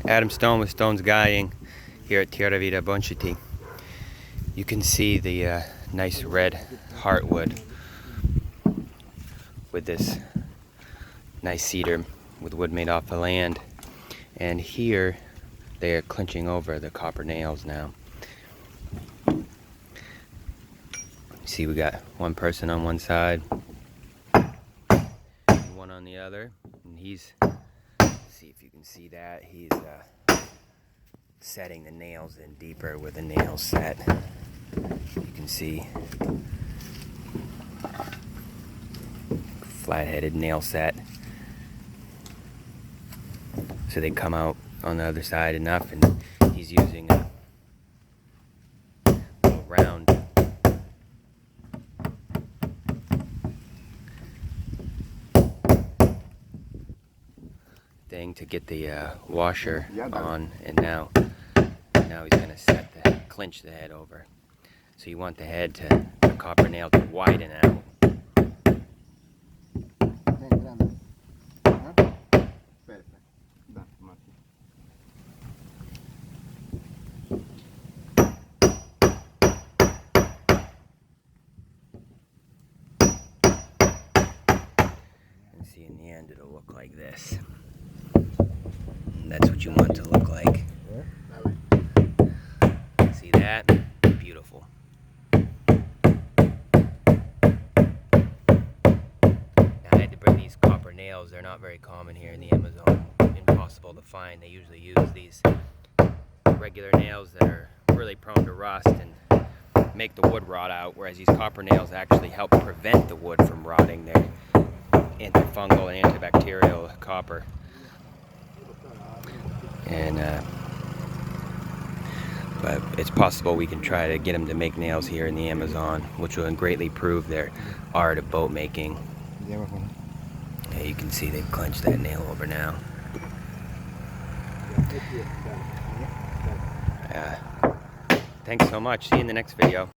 Adam Stone with Stone's Guying here at Tierra Vida Bonchiti. You can see the nice red heartwood with this nice cedar with wood made off the land. And here they are clinching over the copper nails now. See, we got one person on one side, one on the other, and he's, see if you can see that, he's setting the nails in deeper with the nail set. You can see flat-headed nail set, so they come out on the other side enough, and he's using a little round thing to get the washer on, and now he's going to clinch the head over. So you want the copper nail to widen out. And see, in the end it'll look like this. And that's what you want it to look like. See that? Beautiful. Now I had to bring these copper nails. They're not very common here in the Amazon. Impossible to find. They usually use these regular nails that are really prone to rust and make the wood rot out, whereas these copper nails actually help prevent the wood from rotting. They're antifungal and antibacterial copper. And but it's possible we can try to get them to make nails here in the Amazon, which will greatly prove their art of boat making. Yeah, you can see they've clenched that nail over now. Thanks so much. See you in the next video.